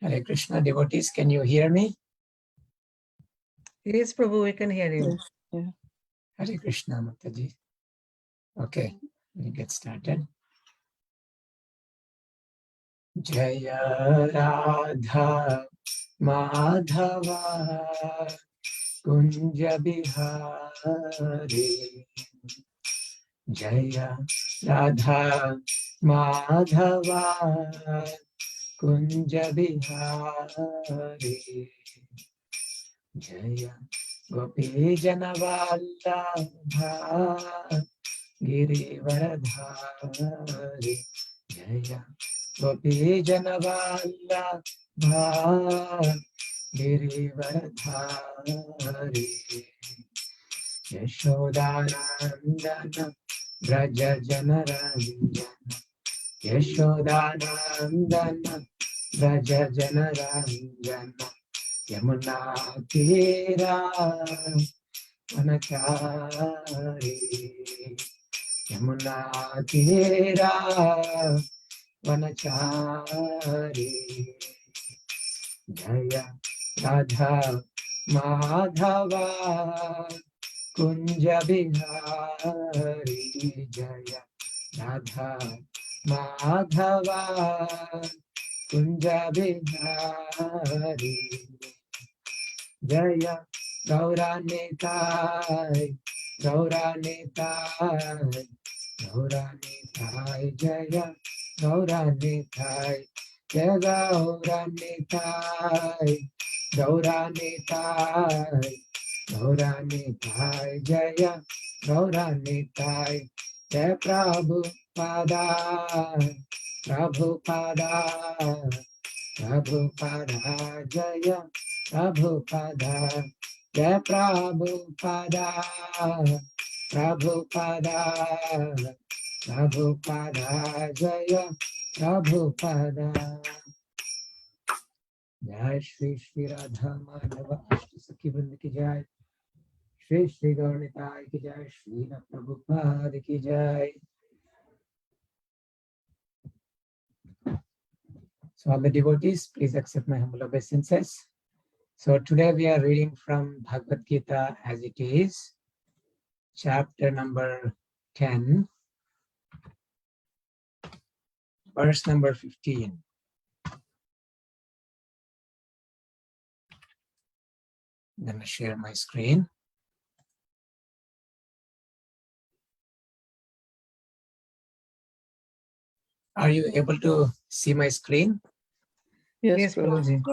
Hare Krishna, devotees, can you hear me? Yes, Prabhu, we can hear you. Yeah. Hare Krishna, Mataji. Okay, we get started. Jaya Radha Madhava Kunja Bihari. Jaya Radha Madhava Kunja Bihari. Jaya Gopi Janavallabha Girivaradhari. Jaya Gopi Janavallabha Girivaradhari. Yashodanandana Braja Janaranjana. Yashodanandana Braja Janaranjana. Yamuna Tira Vanachari. Yamuna Tira Vanachari. Jaya Radha Madhava Kunja Bihari. Jaya Radha Madhava Kunja Bihari. Jaya Gauranitai, Gauranitai, Gauranitai, Jaya Gauranitai, Jaya Gauranitai, Gauranitai, Gauranitai, Jaya Gauranitai, Jaya Prabhupada, Prabhupada, Prabhupada, Jaya Prabhupada, Jaya Prabhupada, Prabhupada, Prabhupada, Jaya Prabhupada. Jai Shri Shri Radha Madhava Ashta Sakhi Vrinda ki Jai, Shri Shri Gauranitai ki Jai, Shri Prabhupada ki Jai. So all the devotees, please accept my humble obeisances. So today we are reading from Bhagavad Gita as it is, chapter number 10, verse number 15. I'm going to share my screen. Are you able to see my screen? Yes, Prabhuji.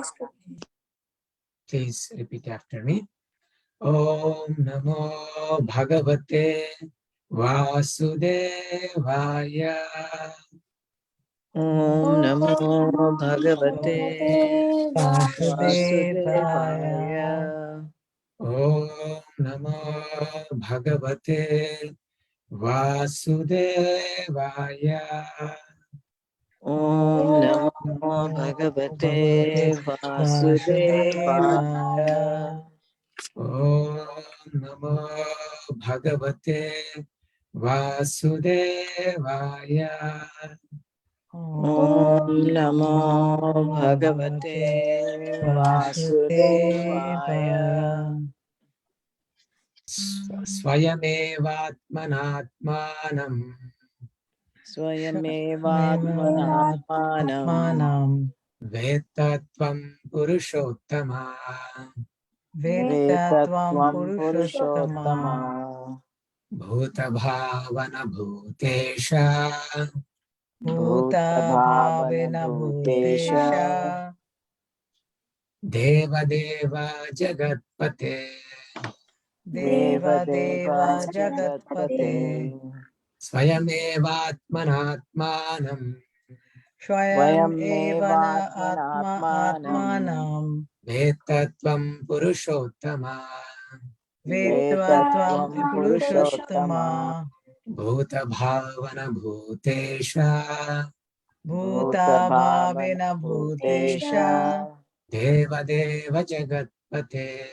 Please repeat after me. Om Namo Bhagavate Vasudevaya. Om Namo Bhagavate Vasudevaya. Om Namo Bhagavate Vasudevaya. Om Namo Bhagavate Vasudevaya. Om Namo Bhagavate Vasudevaya. Om Namo Bhagavate Vasudevaya. Swayamevatmanatmanam Swayamevatmanatmanam Vetatvam Purushottama. Vetatvam Vetatvam Purushottama. Purushottama. Bhuta Bhavana Bhutesha Bhuta Bhavena Bhutesha. Deva Deva Jagatpate. Deva Deva Jagatpate. Swayamevatmanatmanam Swayam Evana Atma Atmanam. Vetatvam Purushottama. Vetvatvam Purushottama. Bhuta Bhavana Bhutesha Bhuta Bhavena Bhutesha. Deva Deva Jagatpate.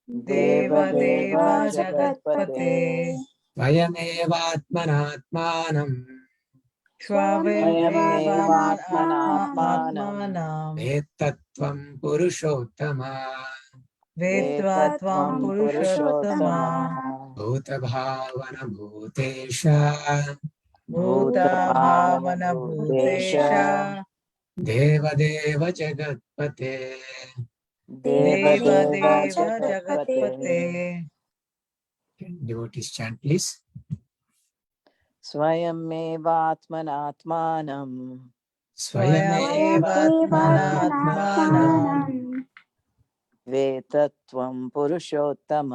Deva Deva Jagatpate. Swayamevatmanatmanam स्वयमेवात्मनात्मानम् वेत्तत्वं Purushottama वेत्त्वा त्वं वेत्तत्वं पुरुषोत्तमा पुरुषोत्तमा भूतभावन भूतेश भूतभावन भूतभावनभूतेश भूतेश देवदेव जगत्पते देवदेव देवदेव जगत्पते जगत्पते Devotees chant please. स्वयमेवात्मनात्मानं स्वयमेवात्मनात्मानं वेत्तत्वं पुरुषोत्तम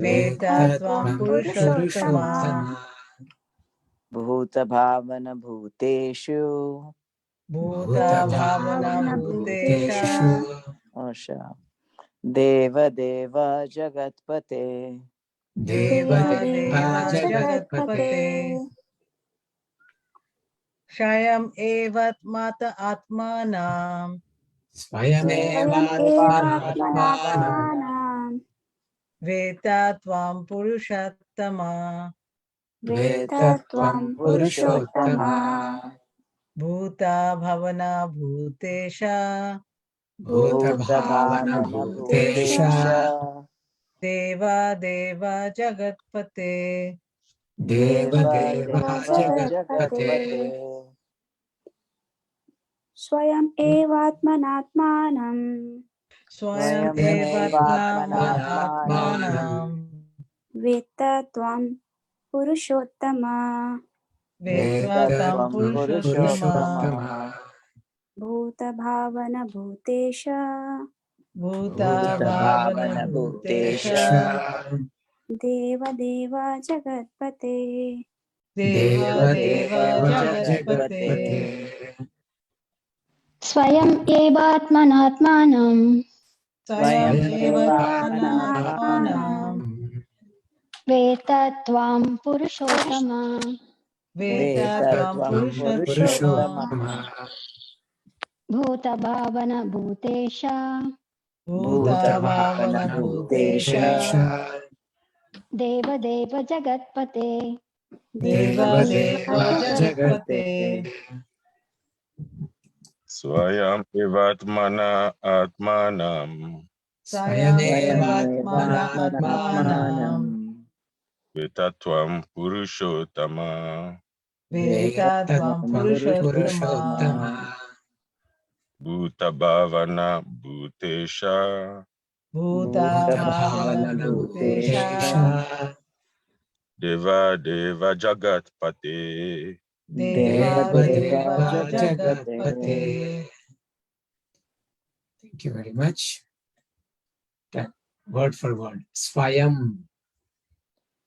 वेत्ता त्वं वेत्तत्वं पुरुषोत्तमा पुरुषोत्तमा भूतभावनभूतेषु भूतभावन भूतेश भूतभावनभूतेषु आशा देवदेव जगत्पते देवदेवा देवदेव जगत्पते जगत्पते स्वयं एवात्मात आत्मानं स्वयमेवात्मनात्मानं वेत्ता त्वं पुरुषोत्तमा वेत्तत्वं पुरुषोत्तमा भूता भवना भूतेश भूतभावनभूतेश भूतभावनभूतेश देवादेव जगत्पते देवदेवा जगत्पते जगत्पते स्वयं एवात्मनात्मानं स्वयं स्वयमेवात्मनात्मानं एवात्मानं वेत्त त्वं पुरुषोत्तमा वेत्त्वा तं वेत्तत्वं पुरुषोत्तमा पुरुषोत्तमा भूतभावनभूतेश भूता भावन भूतेश भूतभावनभूतेश देवदेव जगत्पते देवादेव देवदेव जगत्पते जगत्पते स्वयम् एवात्मनात्मानं स्वयं स्वयमेवात्मनात्मानं एवात्मनात्मानं वेत्त त्वां पुरुषोत्तम वेत्ता त्वं वेत्तत्वं पुरुषोत्तमा पुरुषोत्तमा भूतभावनभूतेश भूता भावन भूतभावनभूतेश भूतेश देवदेव जगत्पते देवादेव जगत्पते जगत्पते स्वयं एवात्मना आत्मानं स्वयं स्वयमेवात्मनात्मानं एवात्मनात्मानं वितत्वं पुरुषोत्तमा वेत्ता त्वं वेत्तत्वं पुरुषोत्तमा पुरुषोत्तमा भूतभावना भूतेश भूता भावन भूतेश भूतभावनभूतेश देवादेव जगत्पते देवादेव देवदेवा जगत्पते जगत्पते. Thank you very much. Word for word. Swayam,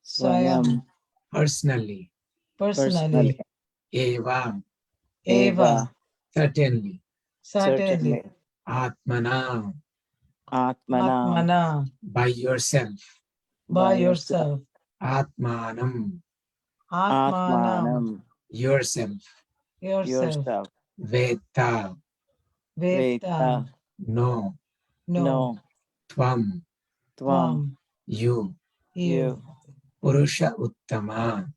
स्वयं personally. personally Eva, eva certainly. certainly Atmana, atmana by yourself. by yourself Atmanam, atmanam yourself. yourself Veta, veta no. no Tvam, tvam you. you Purusha Uttama,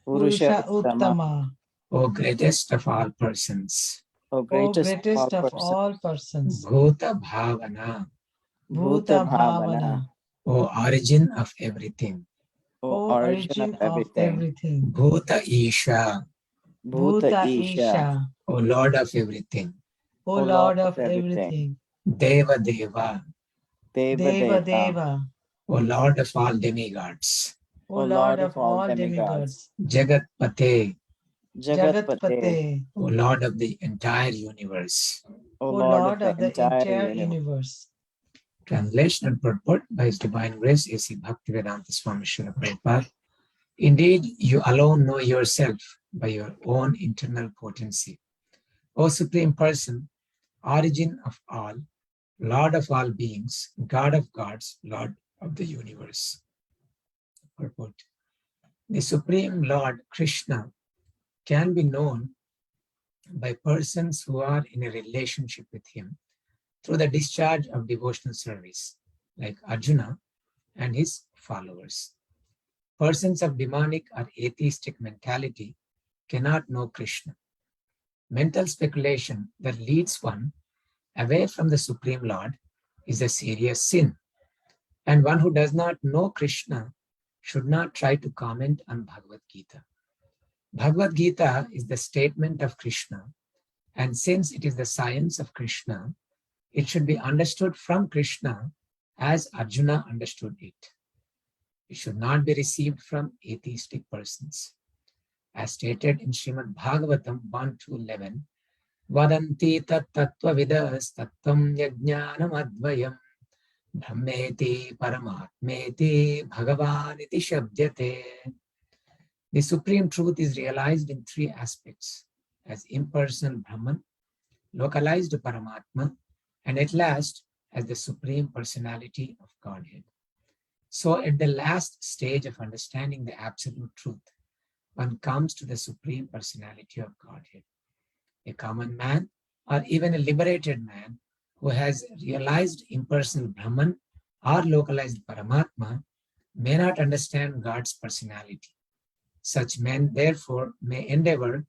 purusha uttama O greatest of all persons. o greatest of all persons Bhuta Bhavana, bhuta bhavana O origin of everything. o origin of everything Bhuta Isha, bhuta isha O Lord of everything. o lord of everything Deva Deva, deva deva O Lord of all demigods. o lord of all demigods Jagat Pate, jagatpate O Lord of the entire universe. o lord of the entire universe. Translation and purport by His Divine Grace A.C. Bhaktivedanta Swami Srila Prabhupada. Indeed, you alone know yourself by your own internal potency. O Supreme Person, origin of all, Lord of all beings, God of gods, Lord of the universe. Purport. The Supreme Lord Krishna can be known by persons who are in a relationship with Him through the discharge of devotional service, like Arjuna and his followers. Persons of demonic or atheistic mentality cannot know Krishna. Mental speculation that leads one away from the Supreme Lord is a serious sin. And one who does not know Krishna should not try to comment on Bhagavad Gita. Bhagavad Gita is the statement of Krishna, and since it is the science of Krishna, it should be understood from Krishna as Arjuna understood it. It should not be received from atheistic persons. As stated in Srimad Bhagavatam 1-11, Vadanti tat tattva vidas tattvam yajnanam advayam brahmeti paramatmeti bhagavan iti shabdyate. The supreme truth is realized in three aspects: as impersonal Brahman, localized Paramatma, and at last as the Supreme Personality of Godhead. So at the last stage of understanding the absolute truth, one comes to the Supreme Personality of Godhead. A common man or even a liberated man who has realized impersonal Brahman or localized Paramatma may not understand God's personality. Such men, therefore, may endeavor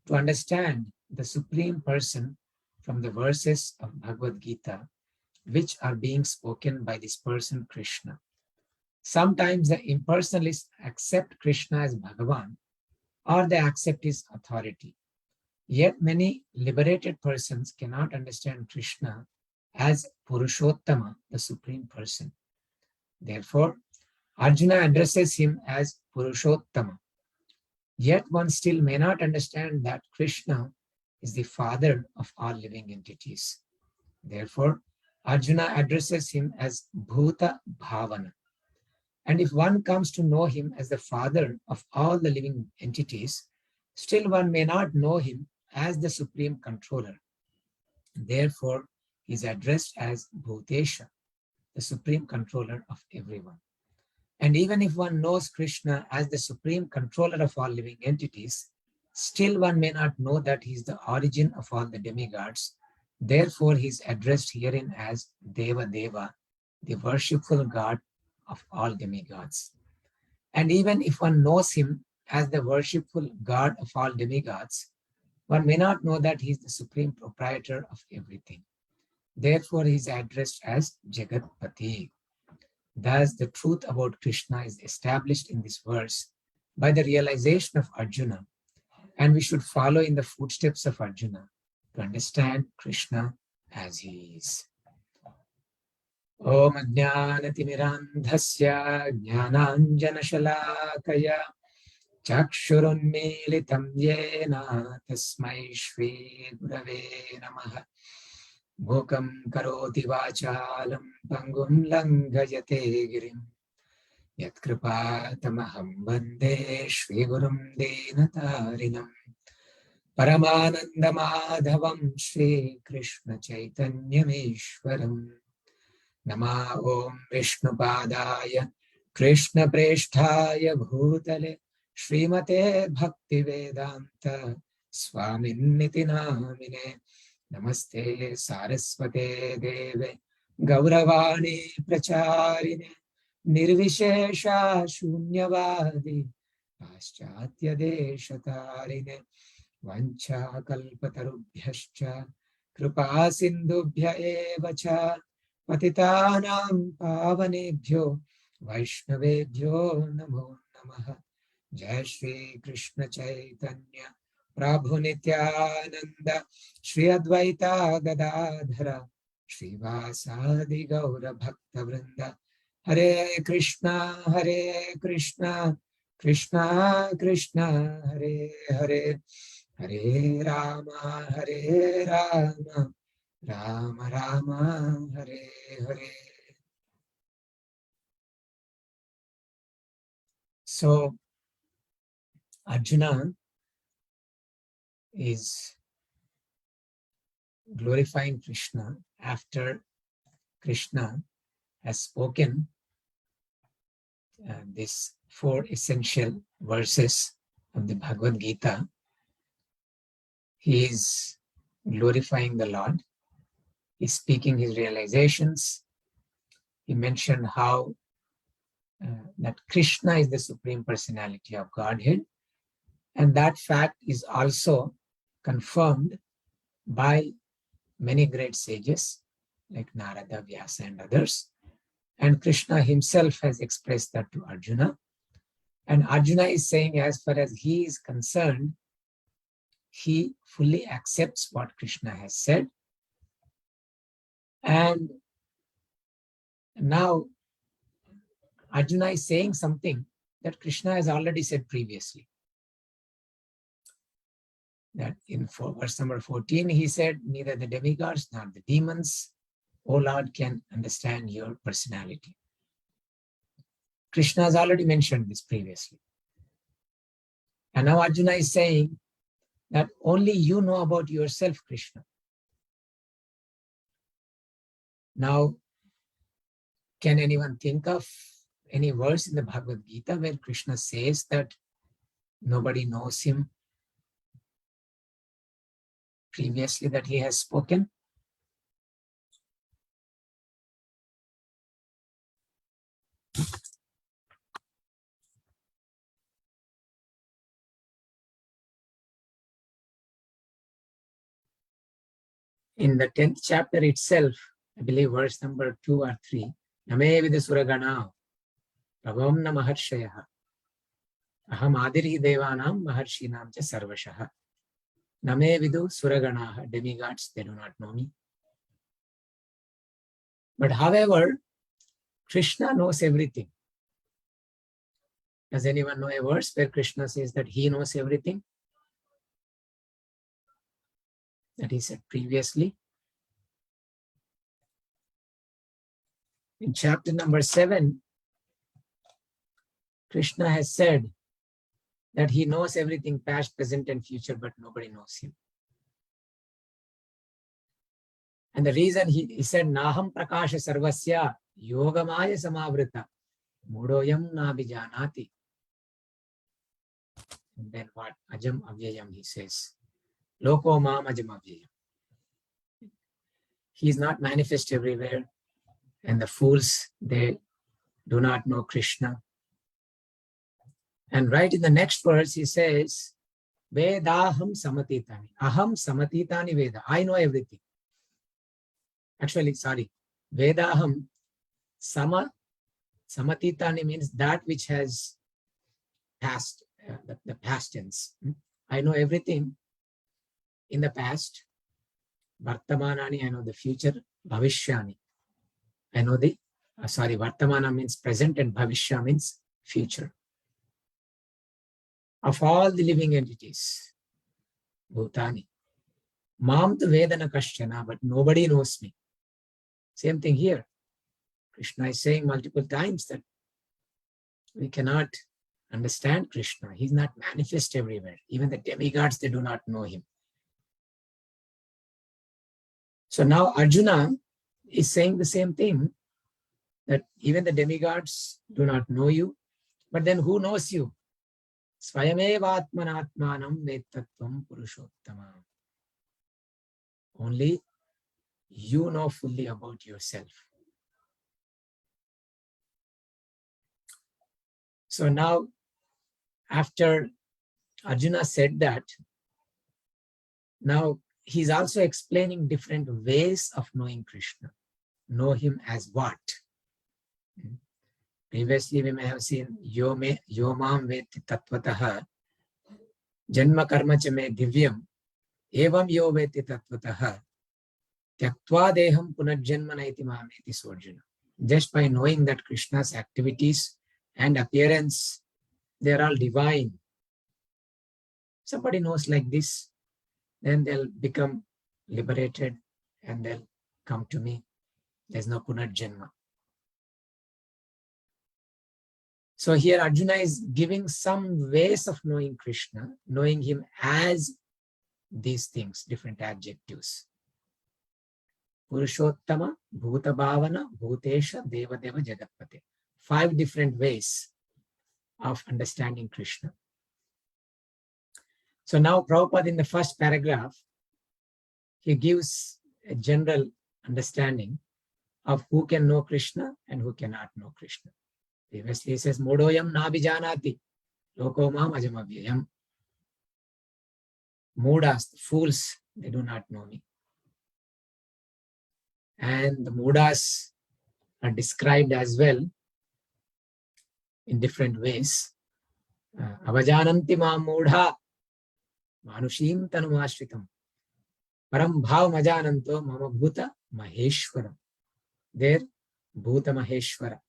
to understand the Supreme Person from the verses of Bhagavad Gita, which are being spoken by this person, Krishna. Sometimes the impersonalists accept Krishna as Bhagavan, or they accept his authority. Yet many liberated persons cannot understand Krishna as Purushottama, the Supreme Person. Therefore, Arjuna addresses him as Purushottama. Yet one still may not understand that Krishna is the father of all living entities. Therefore, Arjuna addresses him as Bhuta Bhavana. And if one comes to know him as the father of all the living entities, still one may not know him as the supreme controller. Therefore, he is addressed as Bhutesha, the supreme controller of everyone. And even if one knows Krishna as the supreme controller of all living entities, still one may not know that he is the origin of all the demigods. Therefore, he is addressed herein as Deva Deva, the worshipful God of all demigods. And even if one knows him as the worshipful God of all demigods, one may not know that he is the supreme proprietor of everything. Therefore, he is addressed as Jagatpati. Thus, the truth about Krishna is established in this verse by the realization of Arjuna, and we should follow in the footsteps of Arjuna to understand Krishna as he is. Om Ajnanatirandhasya Jnananjanashalakaya Chakshurunmilitam Yena Tasmai Shri Gurave Namaha. Mukam karoti vachalam pangum langhayate girim yatkripa tamaham vande Shri Gurum Dinatarinam Paramananda Madhavam Shri Krishna Chaitanyameshwaram Nama Om Vishnupadaya Krishna Presthaya Bhutale Srimate Bhaktivedanta Swaminiti Namine Namaste Saraswate Deve Gauravani Pracharine Nirvishesha Shunyavadi Paschatya Deshatarine Vancha Kalpatarubhyascha Kripa Sindhubhya Evacha Patitanam Pavanebhyo Vaishnavebhyo Namo Namaha. Jai Shri Krishna Chaitanya Prabhu Nityananda Shri Advaita Gadadhara Shri Vasadi Gaura Bhakta Vrinda. Hare Krishna Krishna Krishna Hare Hare Hare Rama Rama Rama Hare Hare. So Arjuna is glorifying Krishna after Krishna has spoken these four essential verses of the Bhagavad Gita. He is glorifying the Lord. He's speaking his realizations. He mentioned how that Krishna is the Supreme Personality of Godhead, And that fact is also confirmed by many great sages like Narada, Vyasa, and others. And Krishna himself has expressed that to Arjuna. And Arjuna is saying, as far as he is concerned, he fully accepts what Krishna has said. And now Arjuna is saying something that Krishna has already said previously. That in verse number 14, he said, neither the demigods nor the demons, O Lord, can understand your personality. Krishna has already mentioned this previously. And now Arjuna is saying that only you know about yourself, Krishna. Now, can anyone think of any verse in the Bhagavad Gita where Krishna says that nobody knows him previously that he has spoken? In the 10th chapter itself, I believe verse number 2 or 3, Name Vida Suragana, Prabham na Maharshayaha, Aham Adiri Devanam Maharshinam cha Sarvashaha. Name Vidu Suraganaha, demigods, they do not know me. But however, Krishna knows everything. Does anyone know a verse where Krishna says that he knows everything? That he said previously. In chapter number 7, Krishna has said that he knows everything past, present, and future, but nobody knows him. And the reason he said, Naham Prakasha Sarvasya Yogamaya Samavrita Mudoyam Nabijanati. And then what? Ajam Avyayam, he says. Loko Mam Ajam Avyayam. He is not manifest everywhere. And the fools, they do not know Krishna. And right in the next verse, he says, Vedaham Samatitani. Aham Samatitani Veda. I know everything. Actually, sorry. Vedaham Samatitani means that which has passed, the past tense. I know everything in the past. Vartamanani, I know the future. Bhavishyani. I know the, Vartamana means present and Bhavishya means future. Of all the living entities, Bhutani. Mam tu Vedana Kashyana, but nobody knows me. Same thing here. Krishna is saying multiple times that we cannot understand Krishna. He's not manifest everywhere. Even the demigods, they do not know him. So now Arjuna is saying the same thing, that even the demigods do not know you. But then who knows you? Swayameva atmanatmanam vettattvam purushottama. Only you know fully about yourself. So now, after Arjuna said that, now he's also explaining different ways of knowing Krishna. Know him as what? Previously, we may have seen yo mam veti tattvataha janma karma cha me divyam evam yo veti tattvataha tyaktva deham punarjanma naiti mameti Arjuna. Just by knowing that Krishna's activities and appearance, they are all divine. Somebody knows like this, then they'll become liberated and they'll come to me. There's no punarjanma. So here Arjuna is giving some ways of knowing Krishna, knowing him as these things, different adjectives. Purushottama, Bhuta Bhavana, Bhutesha, Deva Deva, Jagatpate. 5 different ways of understanding Krishna. So now Prabhupada in the first paragraph, he gives a general understanding of who can know Krishna and who cannot know Krishna. Previously he says, Modoyam Nabijanati, Loko Mam Ajam Avyayam. Moodas, the fools, they do not know me. And the Moodas are described as well in different ways. Avajananti ma moodha manushim tanumashritam param bhav majananto mama bhuta maheshwaram. There, bhuta maheshwara.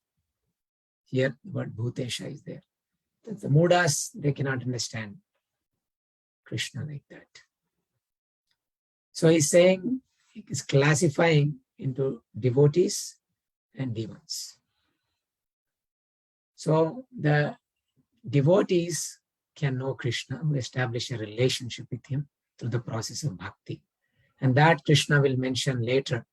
Here, the word bhutesha is there. The Moodas, they cannot understand Krishna like that. So he's saying, he's classifying into devotees and demons. So the devotees can know Krishna, who establish a relationship with him through the process of bhakti. And that Krishna will mention later,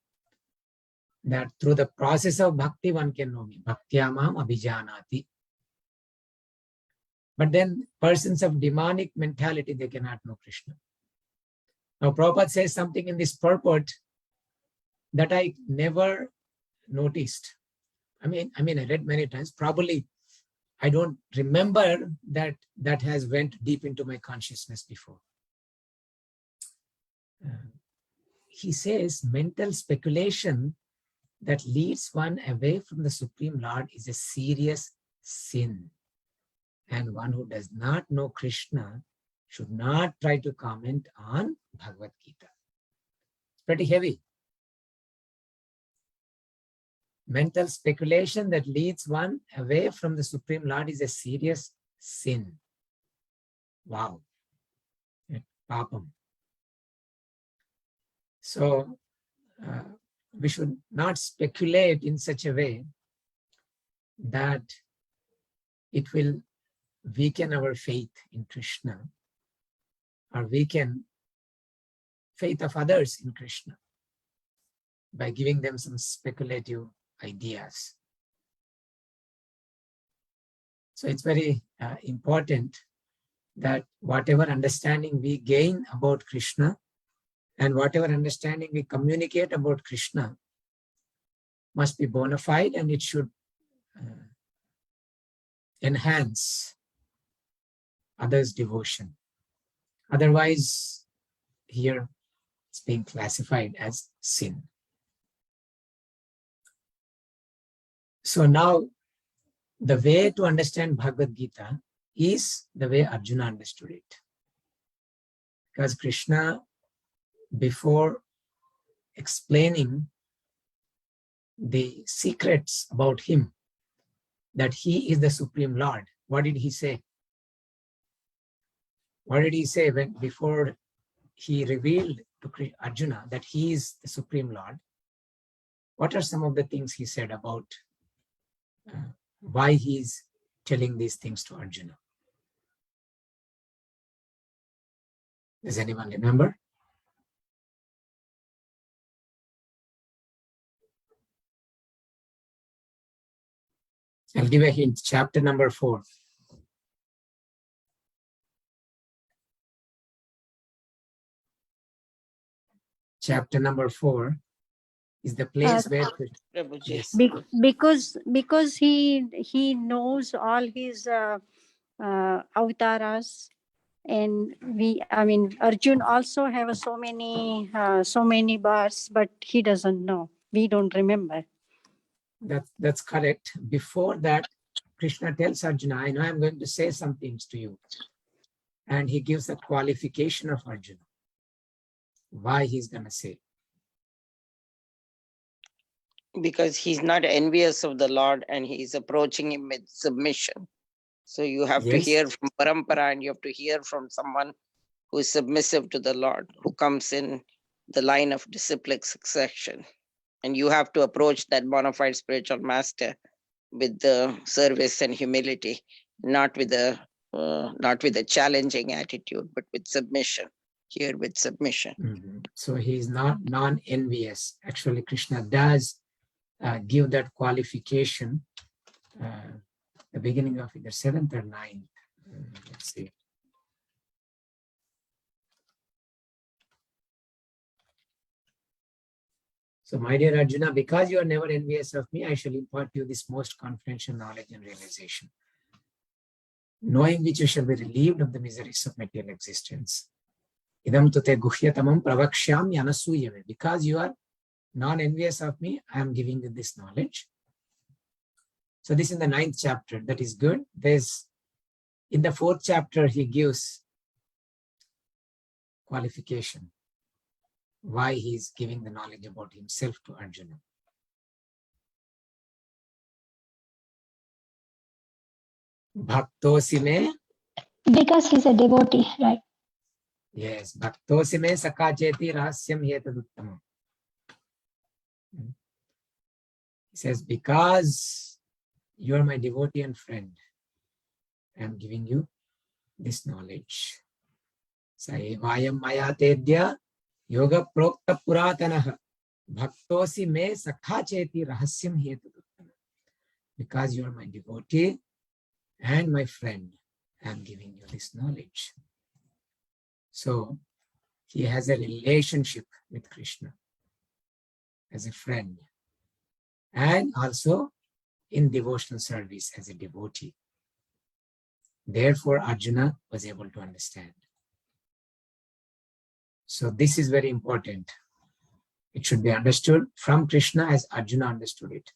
that through the process of bhakti one can know me. Bhaktyamam abhijanati. But then persons of demonic mentality, they cannot know Krishna. Now Prabhupada says something in this purport that I never noticed. I mean, I read many times. Probably I don't remember that has went deep into my consciousness before. He says mental speculation that leads one away from the Supreme Lord is a serious sin. And one who does not know Krishna should not try to comment on Bhagavad Gita. It's pretty heavy. Mental speculation that leads one away from the Supreme Lord is a serious sin. Wow. Papam. So, we should not speculate in such a way that it will weaken our faith in Krishna or weaken faith of others in Krishna by giving them some speculative ideas. So it's very important that whatever understanding we gain about Krishna and whatever understanding we communicate about Krishna must be bona fide, and it should enhance others' devotion. Otherwise, here it's being classified as sin. So now, the way to understand Bhagavad Gita is the way Arjuna understood it. Because Krishna, before explaining the secrets about him, that he is the Supreme Lord, what did he say? What did he say before he revealed to Arjuna that he is the Supreme Lord? What are some of the things he said about why he is telling these things to Arjuna? Does anyone remember? I'll give a hint. Chapter number 4. Chapter number 4 is the place where Prabhuji. yes. Because he knows all his avatars, and Arjun also have so many bars, but he doesn't know. We don't remember. That's correct. Before that, Krishna tells Arjuna, I know I'm going to say some things to you. And he gives a qualification of Arjuna. Why he's going to say. Because he's not envious of the Lord and he's approaching him with submission. So you have to hear from Parampara, and you have to hear from someone who is submissive to the Lord, who comes in the line of disciplic succession. And you have to approach that bona fide spiritual master with the service and humility, not with a challenging attitude, but with submission. Here with submission. Mm-hmm. So he's not non-envious. Actually, Krishna does give that qualification. The beginning of either 7th or 9th. Let's see. So, my dear Arjuna, because you are never envious of me, I shall impart to you this most confidential knowledge and realization, knowing which you shall be relieved of the miseries of material existence. Idam tute guhyatamam pravakshyami anasuyame. Because you are non-envious of me, I am giving you this knowledge. So this is the 9th chapter. That is good. In the 4th chapter, he gives qualification why he is giving the knowledge about himself to Arjuna. Bhaktosi me. Because he's a devotee, right? Yes, Bhaktosi me sakacheti rahasyam yetaduttamam. He says, because you are my devotee and friend, I am giving you this knowledge. Saevayam maya tedya yoga prokta puratanaha bhaktosi me sakhacheti rahasyam hetaduttamam. Because you are my devotee and my friend, I am giving you this knowledge. So he has a relationship with Krishna as a friend and also in devotional service as a devotee. Therefore, Arjuna was able to understand. So this is very important. It should be understood from Krishna as Arjuna understood it.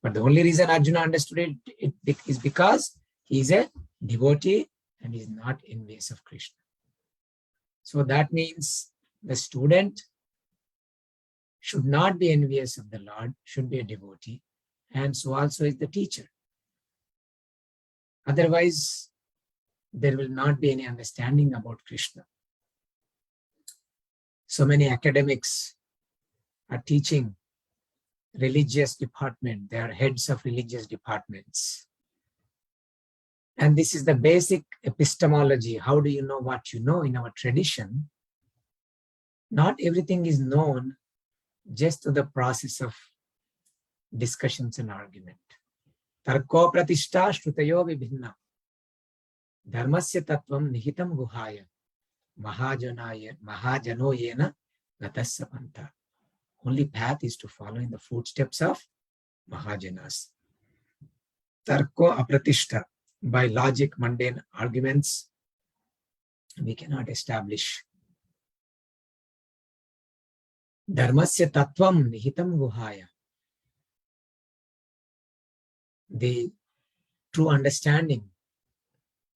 But the only reason Arjuna understood it is because he is a devotee and is not envious of Krishna. So that means the student should not be envious of the Lord, should be a devotee, and so also is the teacher. Otherwise, there will not be any understanding about Krishna. So many academics are teaching religious department. They are heads of religious departments. And this is the basic epistemology. How do you know what you know in our tradition? Not everything is known just to the process of discussions and argument. Tarko pratishta shrutayo vibhinna. Dharmasya tattvam nihitam guhaya. Mahajano yena gatasya pantha. Only path is to follow in the footsteps of Mahajanas. Tarko apratishta. By logic, mundane arguments, we cannot establish. Dharmasya tattvam nihitam guhaya. The true understanding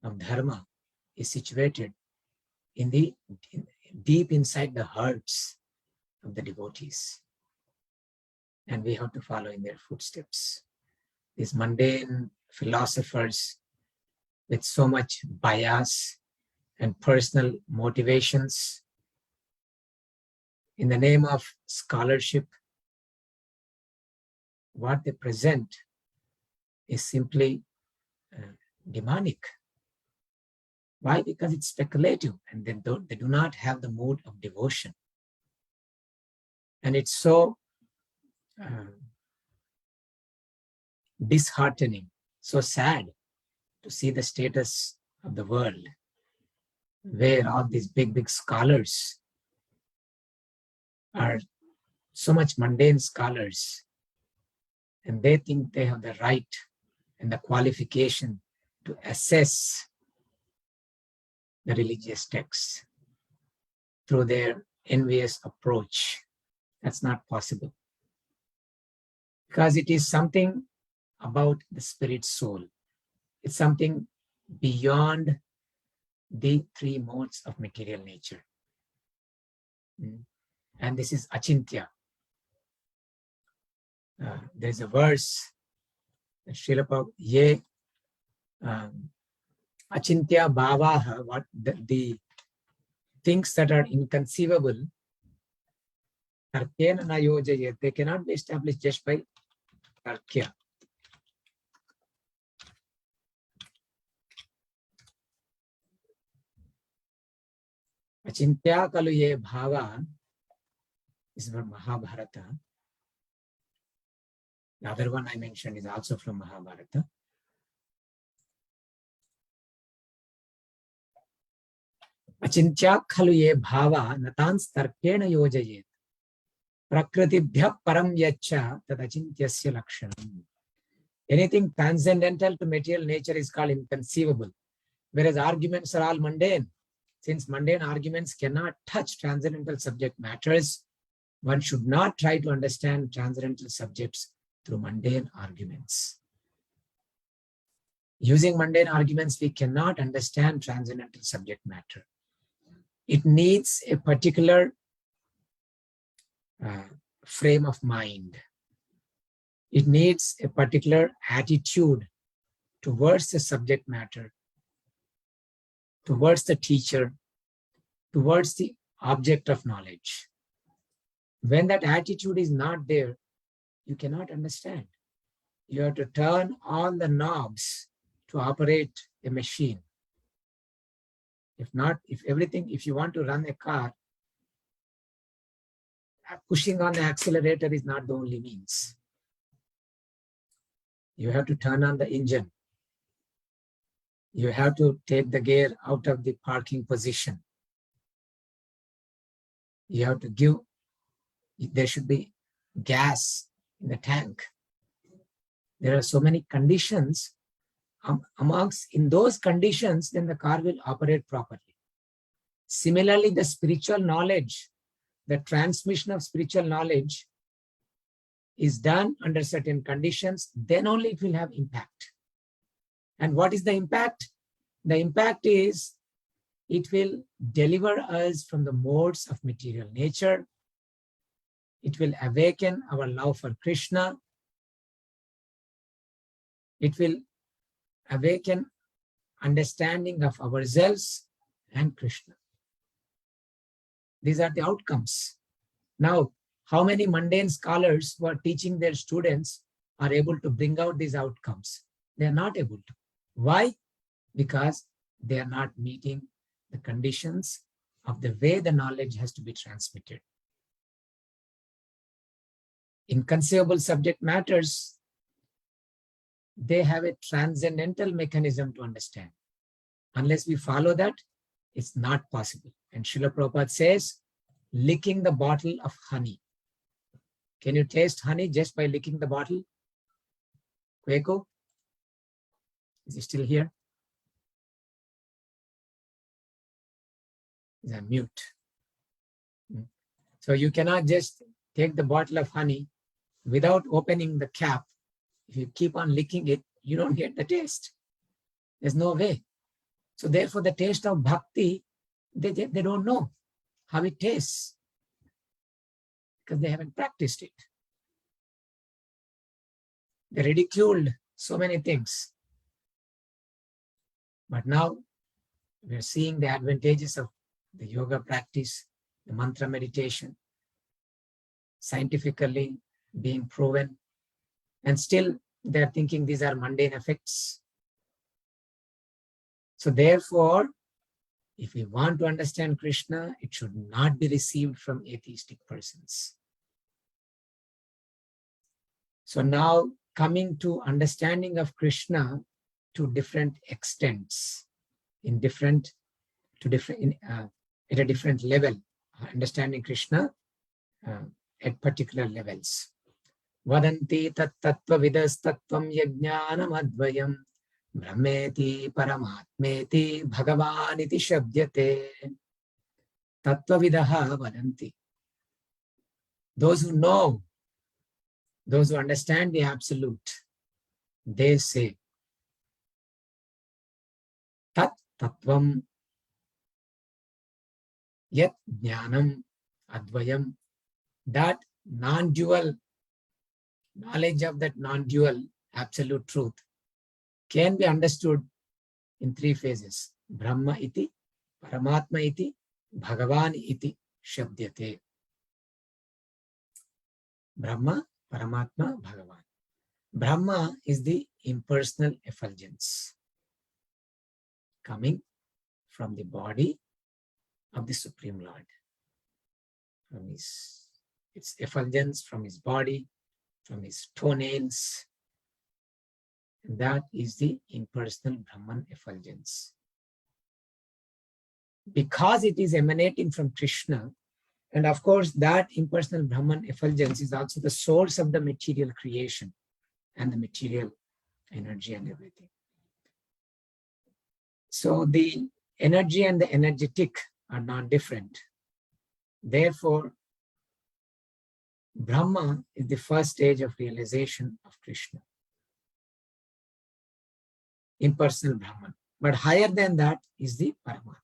of dharma is situated deep inside the hearts of the devotees. And we have to follow in their footsteps. These mundane philosophers with so much bias and personal motivations in the name of scholarship, what they present is simply demonic. Why? Because it's speculative and they do not have the mood of devotion. And it's so disheartening, so sad to see the status of the world where all these big scholars are so much mundane scholars and they think they have the right and the qualification to assess the religious texts through their envious approach. That's not possible. Because it is something about the spirit soul. It's something beyond the 3 modes of material nature. And this is achintya. There's a verse, Srila Prabhu, ye achintya bhavaha, what the things that are inconceivable, tarkena na yojayet, they cannot be established just by tarkya. Achintya kalu ye bhava is from Mahabharata. The other one I mentioned is also from Mahabharata. Achintya kalu ye bhava natans tarkena yojayet. Prakritibhya param yacha tad achintyasya lakshanam. Anything transcendental to material nature is called inconceivable, whereas arguments are all mundane. since mundane arguments cannot touch transcendental subject matters, one should not try to understand transcendental subjects through mundane arguments. Using mundane arguments, we cannot understand transcendental subject matter. It needs a particular frame of mind. It needs a particular attitude towards the subject matter, towards the teacher, towards the object of knowledge. When that attitude is not there, you cannot understand. You have to turn all the knobs to operate a machine. If you want to run a car, pushing on the accelerator is not the only means. You have to turn on the engine. You have to take the gear out of the parking position. You have to there should be gas in the tank. There are so many conditions. In those conditions, then the car will operate properly. Similarly, the spiritual knowledge, the transmission of spiritual knowledge is done under certain conditions, then only it will have impact. And what is the impact? The impact is it will deliver us from the modes of material nature. It will awaken our love for Krishna. It will awaken understanding of ourselves and Krishna. These are the outcomes. Now, how many mundane scholars who are teaching their students are able to bring out these outcomes? They are not able to. Why? Because they are not meeting the conditions of the way the knowledge has to be transmitted. Inconceivable subject matters, they have a transcendental mechanism to understand. Unless we follow that, it's not possible. And Srila Prabhupada says, licking the bottle of honey. Can you taste honey just by licking the bottle? Kweko? Is he still here? He's on mute. So you cannot just take the bottle of honey without opening the cap. If you keep on licking it, you don't get the taste. There's no way. So therefore, the taste of bhakti, they don't know how it tastes because they haven't practiced it. They ridiculed so many things. But now we're seeing the advantages of the yoga practice, the mantra meditation, scientifically being proven. And still they're thinking these are mundane effects. So therefore, if we want to understand Krishna, it should not be received from atheistic persons. So now coming to understanding of Krishna to different extents, at a different level, understanding Krishna at particular levels. Vadanti tat tattva vidas tattvam yajnanam advayam brahmeti paramatmeti bhagavan iti shabdyate. Tattva vidaha vadanti. Those who know, those who understand the absolute, they say, tat tattvam yat jnanam advayam, that non-dual knowledge of that non-dual absolute truth can be understood in three phases. Brahma iti, Paramatma iti, Bhagavan iti shabdyate. Brahma, Paramatma, Bhagavan. Brahma is the impersonal effulgence coming from the body of the Supreme Lord. From its effulgence from his body, from his toenails. And that is the impersonal Brahman effulgence. Because it is emanating from Krishna, and of course that impersonal Brahman effulgence is also the source of the material creation and the material energy and everything. So the energy and the energetic are not different. Therefore, Brahma is the first stage of realization of Krishna. Impersonal Brahman. But higher than that is the Paramatma.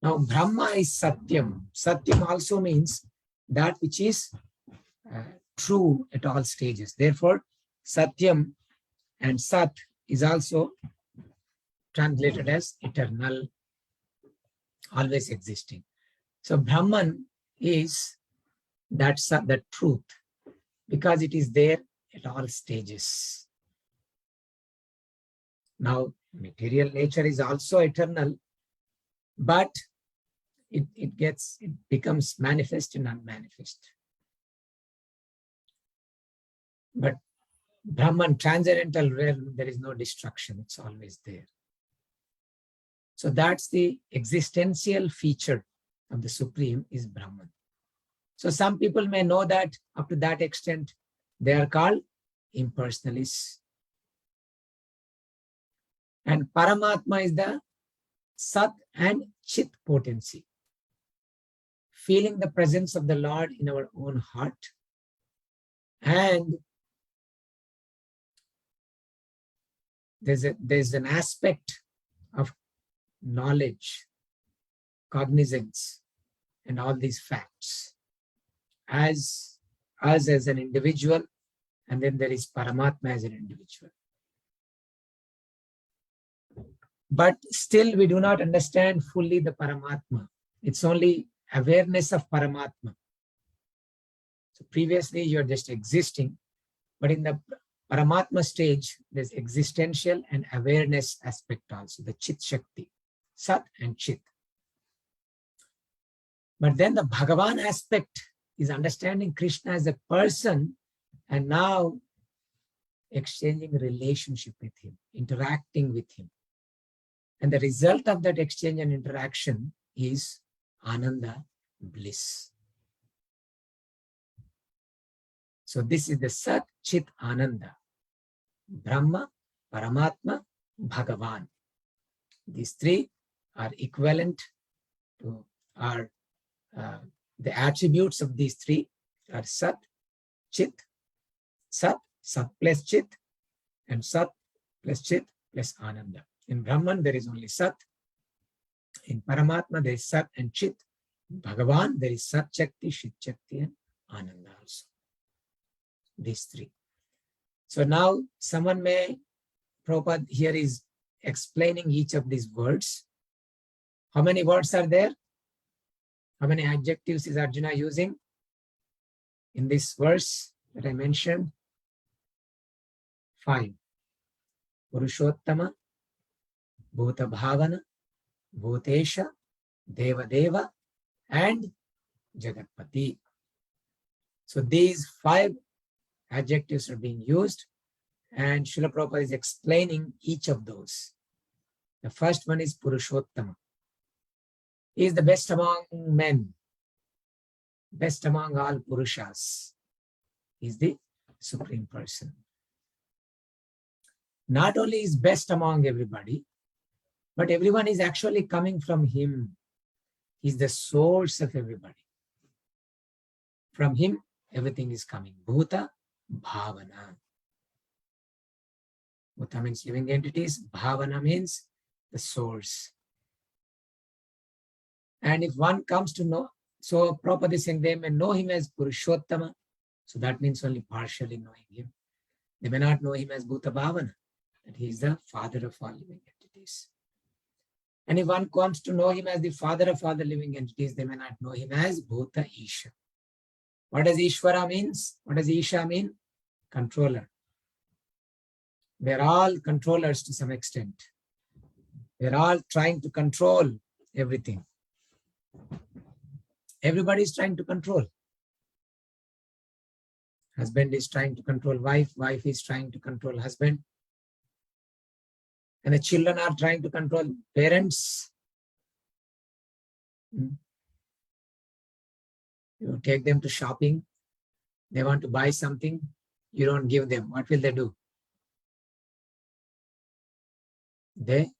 Now, Brahma is Satyam. Satyam also means that which is true at all stages. Therefore, Satyam and Sat is also translated as eternal, always existing. So Brahman is that truth, because it is there at all stages. Now, material nature is also eternal, but it becomes manifest and unmanifest. But Brahman, transcendental, where there is no destruction, it's always there. So that's the existential feature of the Supreme, is Brahman. So some people may know that up to that extent, they are called impersonalists. And Paramatma is the Sat and Chit potency. Feeling the presence of the Lord in our own heart. And there's an aspect of knowledge, cognizance, and all these facts as us as an individual, and then there is Paramatma as an individual. But still we do not understand fully the Paramatma. It's only awareness of Paramatma. So previously you're just existing, but in the Paramatma stage, there's existential and awareness aspect also, the Chit Shakti, Sat and Chit. But then the Bhagavan aspect is understanding Krishna as a person and now exchanging relationship with him, interacting with him. And the result of that exchange and interaction is Ananda, bliss. So this is the Sat, Chit, Ananda. Brahma, Paramatma, Bhagavan. These three are equivalent to the attributes of these three are Sat, Chit, Sat plus Chit, and Sat plus Chit plus Ananda. In Brahman, there is only Sat. In Paramatma, there is Sat and Chit. In Bhagavan, there is Sat Shakti, Chit Shakti, and Ananda also. These three. So now someone may, Prabhupada here is explaining each of these words. How many words are there? How many adjectives is Arjuna using in this verse that I mentioned? 5. Purushottama, Bhuta Bhavana, Bhutesha, Deva Deva, and Jagatpati. So these 5 adjectives are being used, and Srila Prabhupada is explaining each of those. The first one is Purushottama. He is the best among men, best among all Purushas. He is the Supreme Person. Not only is best among everybody, but everyone is actually coming from him. He is the source of everybody. From him, everything is coming. Bhuta, Bhavana. Bhuta means living entities. Bhavana means the source. And if one comes to know, so Prabhupada is saying they may know him as Purushottama. So that means only partially knowing him. They may not know him as Bhuta Bhavana, that he is the father of all living entities. And if one comes to know him as the father of all the living entities, they may not know him as Bhuta Isha. What does Ishvara means? What does Isha mean? Controller. We are all controllers to some extent. We are all trying to control everything. Everybody is trying to control. Husband is trying to control wife. Wife is trying to control husband. And the children are trying to control parents. You take them to shopping. They want to buy something. You don't give them. What will they do? They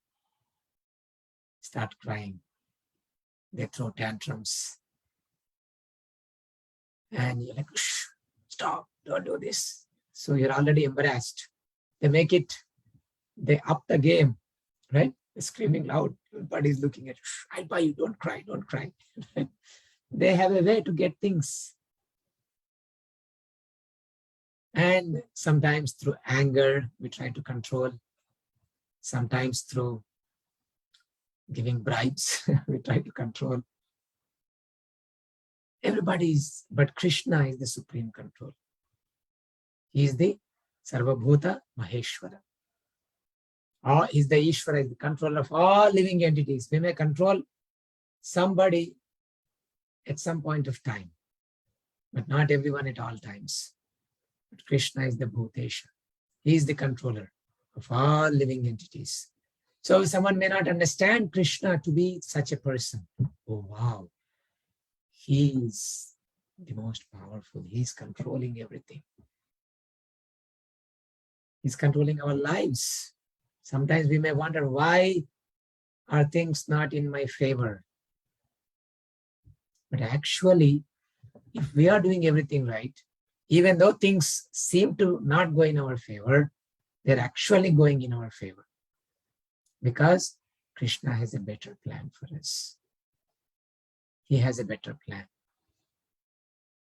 start crying. They throw tantrums. And you're like, shh, stop, don't do this. So you're already embarrassed. They up the game, right? They're screaming loud. Everybody's looking at you. Shh, I'll buy you, don't cry, don't cry. They have a way to get things. And sometimes through anger, we try to control. Sometimes through giving bribes, we try to control. But Krishna is the supreme control. He is the Sarvabhuta Maheshwara. Or is the Ishvara, is the controller of all living entities. We may control somebody at some point of time, but not everyone at all times. But Krishna is the Bhutesha. He is the controller of all living entities. So someone may not understand Krishna to be such a person. Oh, wow. He is the most powerful. He's controlling everything. He's controlling our lives. Sometimes we may wonder, why are things not in my favor? But actually, if we are doing everything right, even though things seem to not go in our favor, they're actually going in our favor. Because Krishna has a better plan for us. He has a better plan.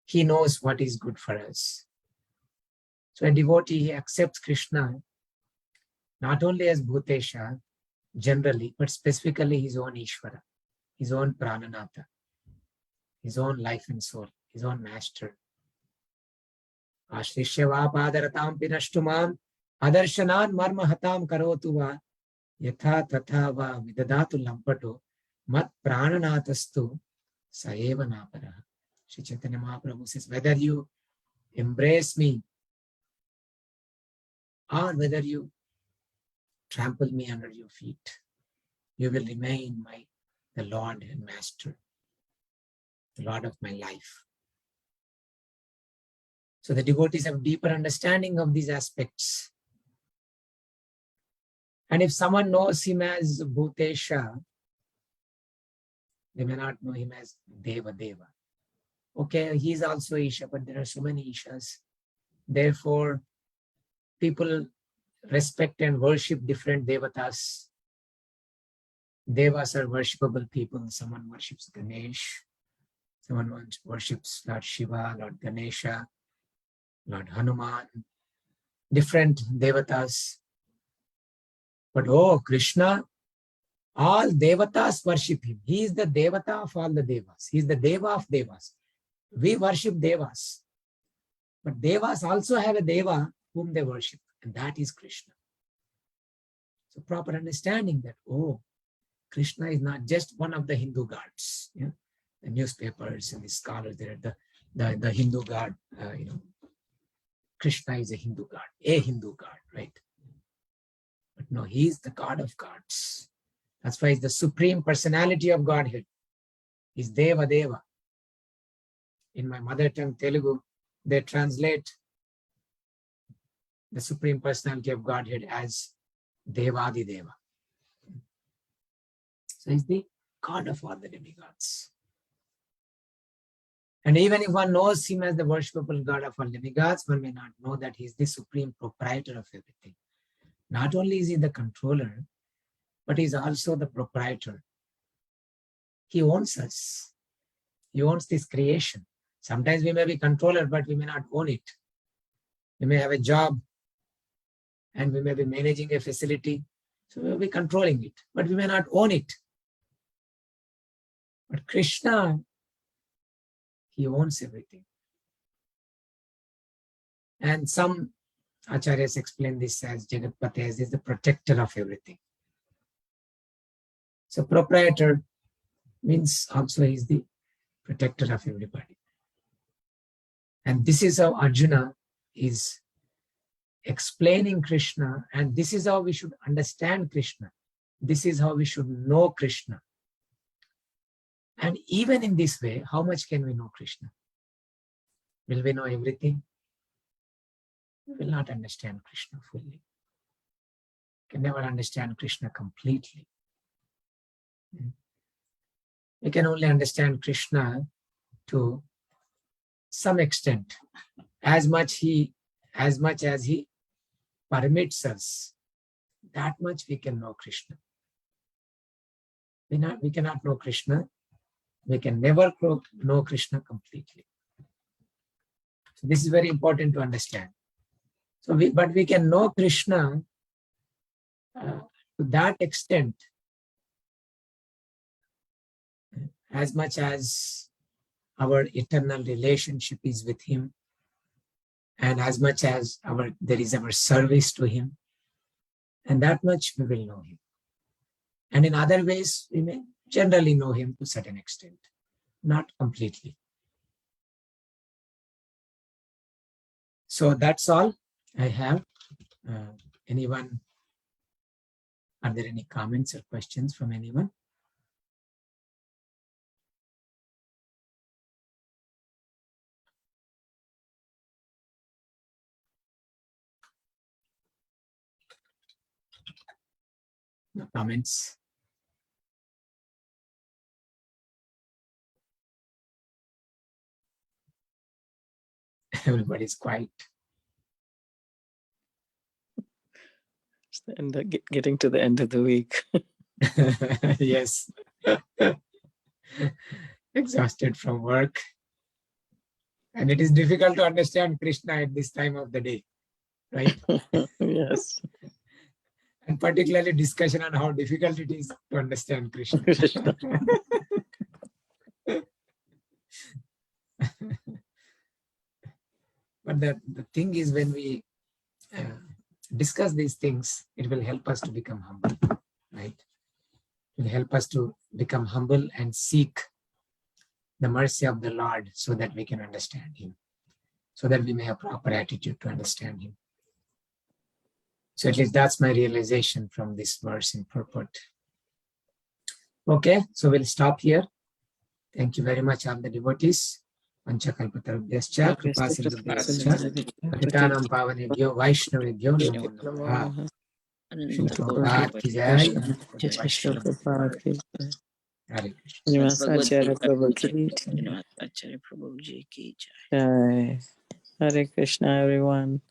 He knows what is good for us. So a devotee, he accepts Krishna not only as Bhutesha, generally, but specifically his own Ishvara, his own Prananatha, his own life and soul, his own master. Ashrishya va padaratam pinashtumam adarshanan marma hatam karotu va yatha tatha va vidadatu lampato mat prananathastu saeva naparaha. Sri Chaitanya Mahaprabhu says, whether you embrace me or whether you trample me under your feet, you will remain the Lord and Master, the Lord of my life. So the devotees have deeper understanding of these aspects. And if someone knows him as Bhutesha, they may not know him as Deva Deva. Okay, he is also Isha, but there are so many Ishas. Therefore, people respect and worship different Devatas. Devas are worshipable people. Someone worships Ganesh. Someone worships Lord Shiva, Lord Ganesha, Lord Hanuman. Different Devatas. But Krishna, all Devatas worship him. He is the Devata of all the Devas. He is the Deva of Devas. We worship Devas. But Devas also have a Deva whom they worship. And that is Krishna. So proper understanding that, Krishna is not just one of the Hindu gods. Yeah? The newspapers and the scholars, the Hindu god, Krishna is a Hindu god, right? But no, he is the God of gods. That's why he's the supreme personality of Godhead. He's Deva Deva. In my mother tongue, Telugu, they translate the supreme personality of Godhead as Devadi Deva. So he's the God of all the demigods. And even if one knows him as the worshipable God of all demigods, one may not know that he's the supreme proprietor of everything. Not only is he the controller, but he's also the proprietor. He owns us. He owns this creation. Sometimes we may be controller, but we may not own it. We may have a job and we may be managing a facility. So we will be controlling it, but we may not own it. But Krishna, he owns everything. And some acharyas explain this as Jagatpate, as is the protector of everything. So proprietor means also he is the protector of everybody. And this is how Arjuna is explaining Krishna, and this is how we should understand Krishna. This is how we should know Krishna. And even in this way, how much can we know Krishna? Will we know everything? We will not understand Krishna fully. We can never understand Krishna completely. We can only understand Krishna to some extent, as much as he permits us, that much we can know Krishna. We cannot know Krishna. We can never know Krishna completely. So this is very important to understand. But we can know Krishna to that extent, as much as our eternal relationship is with him, and as much as there is our service to him, and that much we will know him. And in other ways, we may generally know him to a certain extent, not completely. So that's all I have. Anyone? Are there any comments or questions from anyone? No comments? Everybody's quiet. Getting to the end of the week. Yes. Exhausted from work. And it is difficult to understand Krishna at this time of the day, right? Yes. And particularly discussion on how difficult it is to understand Krishna. But the thing is, when we discuss these things, it will help us to become humble, right? It will help us to become humble and seek the mercy of the Lord so that we can understand him, so that we may have proper attitude to understand him. So at least that's my realization from this verse in purport. Okay, so we'll stop here. Thank you very much, all the devotees. Panchakalpatarubhyascha, Kripasindubhyascha, Patitanam Pavanebhyo, Vaishnavebhyo, Namo Namaha. Shri Prabhupada ki jai. Hare Krishna. Srinivasacarya Prabhu ki Srinivasacarya Prabhu ji ki jai. jai. Hare Krishna, everyone.